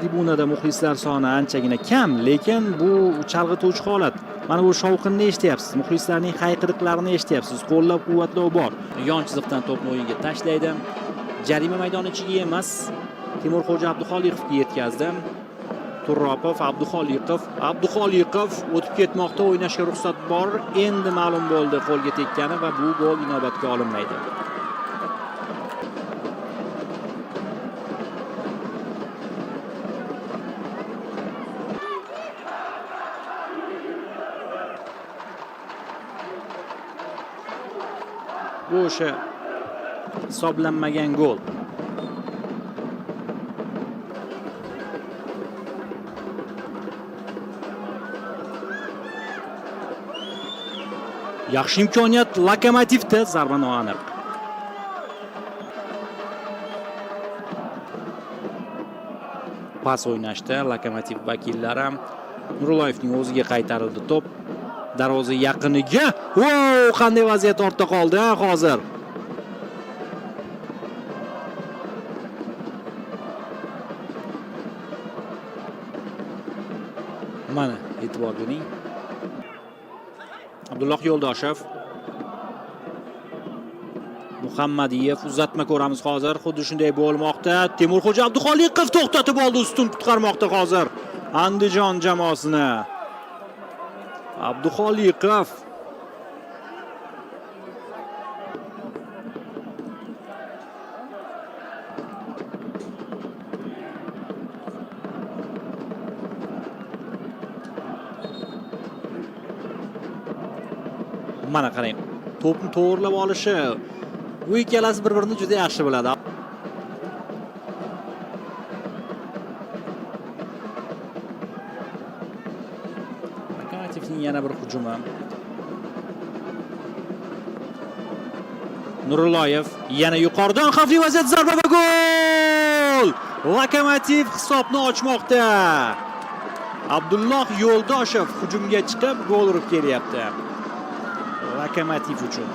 tribunada muxlislar soni anchagina kam, lekin bu chalg'ituvchi holat. Mana bu shovqinni eshityapsiz, muxlislarning hayqiriqlarini eshityapsiz, qo'llab-quvvatlov bor. Yon chiziqdan to'pni o'yinga tashlaydi. Jarima maydoni ichiga emas, Temurxo'ja Abduxoliqovga yetkazdi. Turopov, Abduxoliqov o'tib ketmoqda, o'ynashga ruxsat bor. Endi ma'lum bo'ldi qo'lga tekkani va bu gol inobatga olinmaydi. Bu o'sha hisoblanmagan gol. Yaxshi imkoniyat Lokomotivda, zarba noaniq. Pas o'ynashda Lokomotiv vakillari. Nurulloyevning o'ziga qaytarildi to'p. Darvoza yaqiniga. Wow, qanday vaziyat ortda qoldi hozir. Mana e'tibor bering. Abdulloh Yo'ldoshev, Muhammadiyev, uzatma ko'ramiz hozir. Xuddi shunday bo'lmoqda. Temurxo'ja Abduxoliqov to'xtatib oldi, ustun qutqarmoqda hozir Andijon jamoasini. Abduxoliqov mana qarang, to'pni to'g'rilab olishi, bu ikkalasi bir-birini juda yaxshi biladi. Lokomotivning yana bir hujumi. Nurulloyev yana yuqoridan xavfli vaziyat, zarba va gol! Lokomotiv hisobni ochmoqda. Abdulloh Yo'ldoshev hujumga chiqib gol urib kelyapti. Lokomotiv uchun.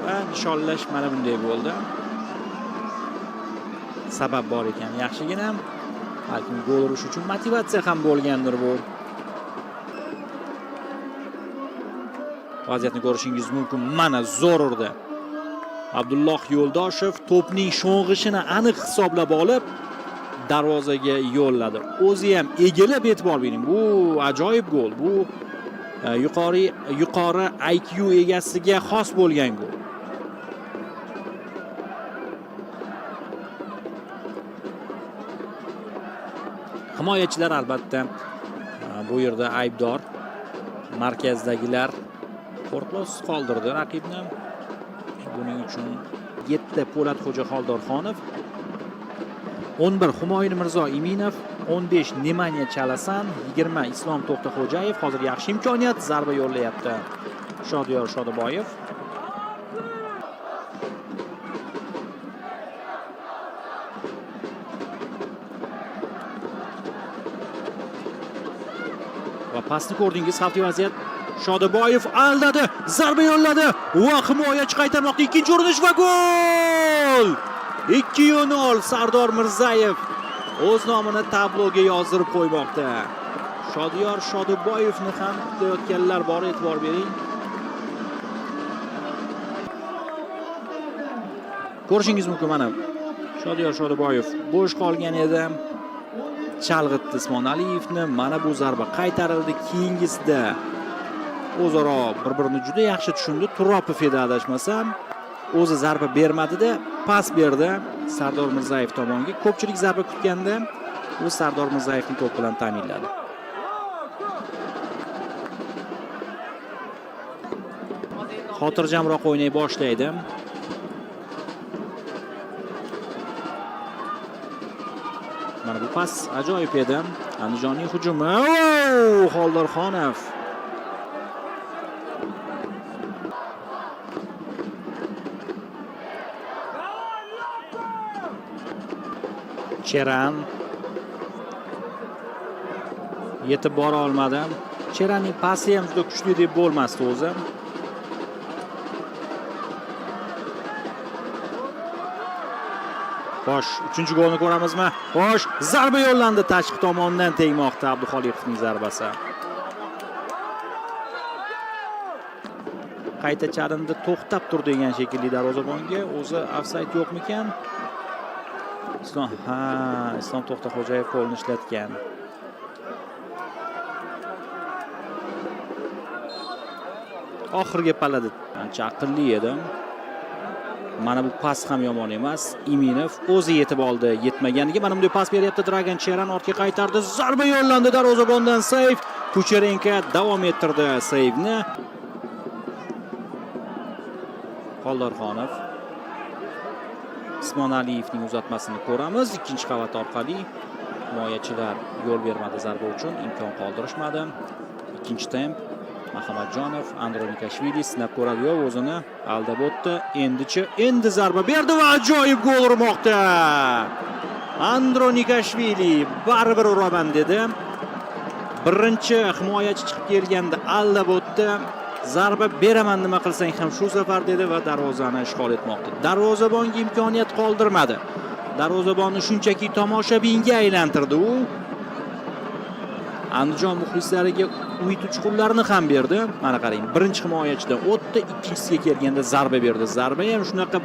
Va nishonlash mana bunday bo'ldi. Sabab bor ekan, yaxshigina. Balkim gol urish uchun motivatsiya ham bo'lgandir bu. Vaziyatni ko'rishingiz mumkin. Mana zo'r urdi. Abdulloh Yo'ldoshev to'pning sho'ng'ishini aniq hisoblab olib, darvozaga yo'lladi. O'zi ham egilib e'tibor bering. Bu ajoyib gol. Bu yuqori IQ egasiga xos bo'lgan gol. Himoyachilar albatta bu yerda aybdor. Markazdagilar qo'rqlovsiz qoldirdi raqibni. Buning uchun 7 Po'latxo'ja Xoldorxonov, 11 Humoyun Mirzo Iminov, 15 Nemanya Chalasan, 20 Islom To'xtaxo'jayev. Hozir yaxshi imkoniyat, zarba yo'llayapti Shodiyor Shodiboyev. Va pasni ko'rdingiz, xavfli vaziyat. Shodiboyev aldadi, zarba yo'lladi va himoyachi qaytarmoqda. Ikkinchi urinish va gol! 2-0 Sardor Mirzayev o'z nomini tabloga yozdirib qo'ymoqda. Shodiyor Shodiboyevni ham kutayotganlar bor, e'tibor bering. Ko'rishingiz mumkin mana. Shodiyor Shodiboyev bo'sh qolgan edi. Chalg'itdi Usmon Aliyevni. Mana bu zarba qaytarildi. Keyingisida o'zaro bir-birini juda yaxshi tushundi. Turopov edi adashmasam. O'zi zarba bermadi-da, pas berdi Sardor Mirzayev tomoniga. Ko'pchilik zarba kutganda, u Sardor Mirzayevning to'p bilan ta'minladi. Xotirjamroq o'ynay boshlaydi. Mana bu pas ajoyib edi. Andijonning hujumi. Xoldorxonov. Cheran yetib bora olmadi. Cheranning pasi ham juda kuchli deb bo'lmasdi o'zi. Xo'sh, 3-golni ko'ramizmi? Xo'sh, zarba yo'llandi tashqi tomondan tegmoqda Abduxoliqovning zarbasi. Qayta chalindi, to'xtab tur degan shekilli darvozabonga. O'zi ofsayd yo'qmikan? Islom To'xtaxo'jayev qo'lni ishlatgan. Oxirgi pallada ancha aqlli edi. Mana bu pas ham yomon emas. Iminov o'zi yetib oldi, yetmaganiga mana bunday pas beryapti. Dragan Cheran ortga qaytardi. Zarba yo'llandi darvozabondan seyf. Kucherenko davom ettirdi seyfni. Xoldorxonov Usmon Aliyevning uzatmasini ko'ramiz. Ikkinchi qavat orqali himoyachilar yo'l bermadi zarba uchun, imkon qoldirishmadi. Ikkinchi temp Muhammadjonov Andronikashvili sinab ko'radi, yo'q o'zini aldab o'tdi. Endi zarba berdi va ajoyib gol urmoqda. Andronikashvili baribir uraman dedi. Birinchi himoyachi chiqib kelganda aldab o'tdi. Zarba beraman nima qilsang ham shu safar dedi va darvozani ishg'ol etmoqda. Darvozabonga imkoniyat qoldirmadi. Darvozabonni shunchaki tomoshabinga aylantirdi u. Andijon muxlislariga umid uchqunlarini ham berdi. Mana qarang, birinchi himoyachidan o'tdi, ikkinchisiga kelganda zarba berdi. Zarba ham shunaqa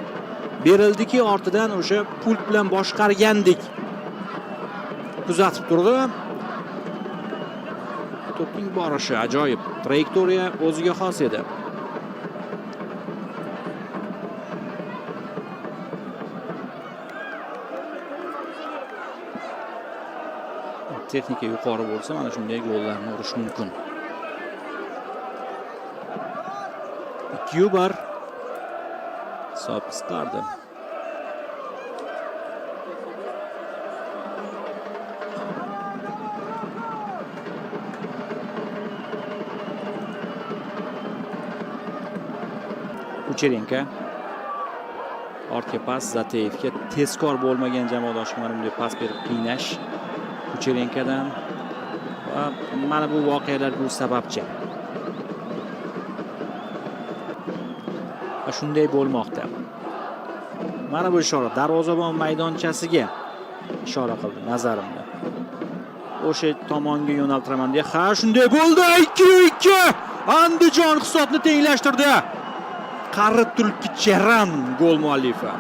berildiki, ortidan o'sha pult bilan boshqargandek kuzatib turdi. To'pning borishi ajoyib. Trayektoriya o'ziga xos edi. Texnika yuqori bo'lsa, mana shunday gollarni urish mumkin. 2-1 hisob qisqardi. Kucherenko ortga pas Zateyevga, tezkor bo'lmagan jamoadoshiga mana bunday pas berib qiynash Kucherenkodan va mana bu voqealar bu sababchi. Va shunday bo'lmoqda. Mana bu ishora darvozabon maydonchasiga ishora qildi nazarimda. O'sha tomonga yo'naltiraman deya. Ha, shunday bo'ldi. 2-2. Andijon hisobni tenglashtirdi. Qarib turibdi Cheran gol muallifi.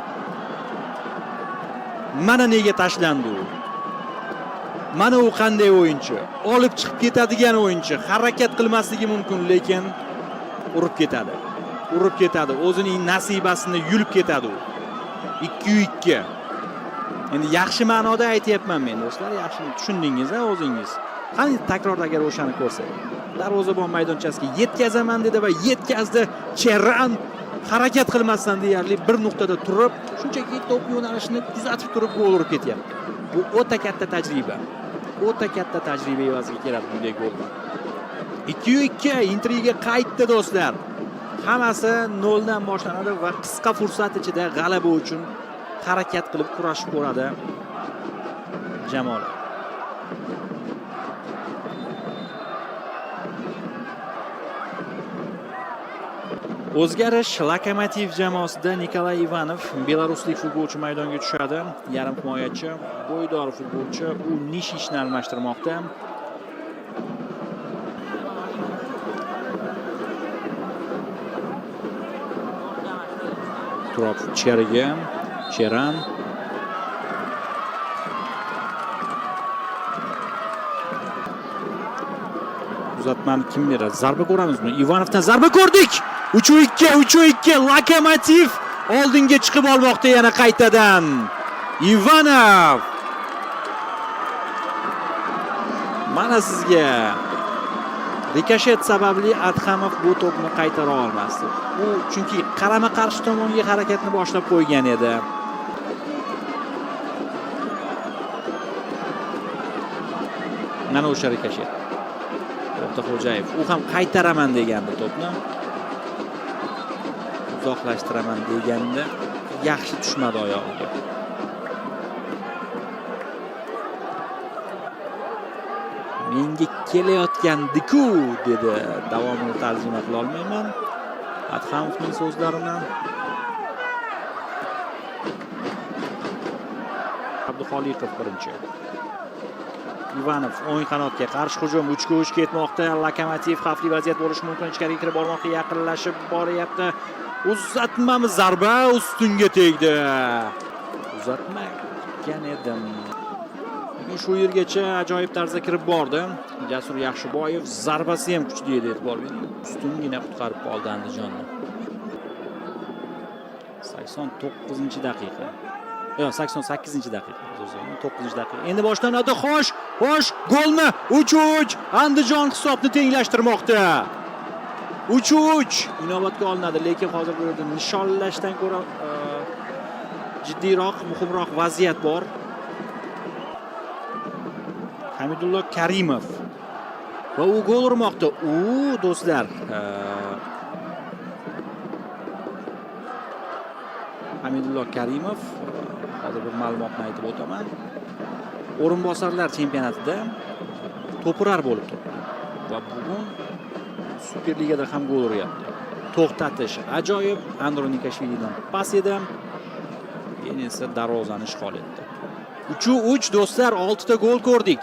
Mana nega tashlandi u. Mana u qanday o'yinchi. Olib chiqib ketadigan o'yinchi. Harakat qilmasligi mumkin, lekin urib ketadi. Urib ketadi. O'zining nasibasini yulib ketadi u. 2-2. Endi yaxshi ma'noda aytayapman men do'stlar, yaxshi tushundingiz o'zingiz. Qani takrorda agar o'shani ko'rsak. Darvozabon maydonchasiga yetkazaman dedi va yetkazdi. Cheran harakat qilmasdan deyarli bir nuqtada turib, shunchaki to'p yo'nalishini kuzatib turib gol urib ketyapti. Bu o'ta katta tajriba. O'ta katta tajriba evaziga keladi bunday gollar. 2-2 intriga qaytdi do'stlar. Hammasi 0 dan boshlanadi va qisqa fursat ichida g'alaba uchun harakat qilib kurashib ko'radi jamoalar. O'zgarish Lokomotiv jamoasida Nikolay Ivanov, belaruslik futbolchi maydonga tushadi. Yarim himoyachi, bo'ydor futbolchi, u nish ishni almashtirmoqda. Turop ichkariga, Cheran. Uzatmani kim beradi? Zarba ko'ramizmi? Ivanovdan zarba ko'rdik. 3-2 Lokomotiv oldinga chiqib olmoqda yana qaytadan. Ivanov. Mana sizga rikoshet sababli Adhamov bu to'pni qaytara olmasdi. U chunki qarama-qarshi tomonga harakatni boshlab qo'ygan edi. Mana o'sha rikoshet. To'xtaxo'jayev u ham qaytaraman degandi to'pni. Uzoqlashtiraman deganda yaxshi tushmadi oyog'iga. Menga kelayotgandiku dedi. Davomini tarjima qila olmayman. Adhamovning so'zlarini. Xoliqov birinchi. Ivanov o'ng qanotga qarshi hujum 3-3 ketmoqda. Lokomotiv xavfli vaziyat bo'lishi mumkin. Ichkariga kirib bormoqqa yaqinlashib boryapti. Uzatmami zarba ustunga tegdi. Uzatmagan edim. Lekin shu yergacha ajoyib tarzda kirib bordi. Jasur Yaxshiboyev zarbasi ham kuchli edi, e'tibor bering. Ustungina qutqarib qoldi Andijonni. 89-daqiqa. Yo'q, 88-daqiqa. 9-daqiqa. Endi boshlanadi. Xo'sh, golmi? 3-3. Andijon hisobni tenglashtirmoqda. 3-3 inobatga olinadi, lekin hozir bu yerda nishonlashdan ko'ra jiddiyroq, muhimroq vaziyat bor. Hamidullo Karimov va u gol urmoqda. Do'stlar, Hamidullo Karimov, hozir bir ma'lumotni aytib o'taman. O'rinbosarlar chempionatida to'pirar bo'lib turibdi va bugun Superligada ham gol uryapti. To'xtatish ajoyib. Andronikashvilidan pas edi. Endi esa darvozani ishg'ol etdi. 3-3 do'stlar, 6 ta gol ko'rdik.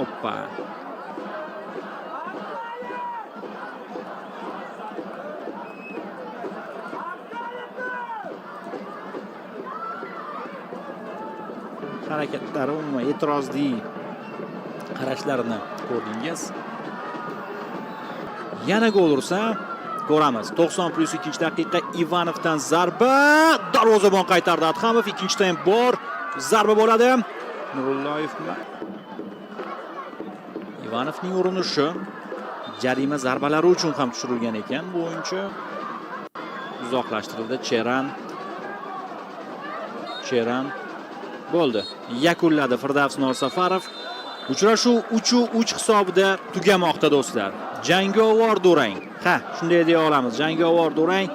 Oppa. Harakatlari, umuman e'tirozli qarashlarini ko'rdingiz. Yana gol ursa ko'ramiz. 90+2-daqiqa Ivanovdan zarba, darvozabon qaytardi Adhamov. Ikkinchi taym bor. Zarba bo'ladi. Nurulloyev Ivanovning urinishi jarima zarbalari uchun ham tushirilgan ekan. Bu o'yinchi uzoqlashtirildi. Cheran bo'ldi. Yakunladi Firdavs Norsafarov. Uchrashuv 3-3 hisobida tugamoqda do'stlar. Jangovar durang. Shunday deya olamiz. Jangovar durang.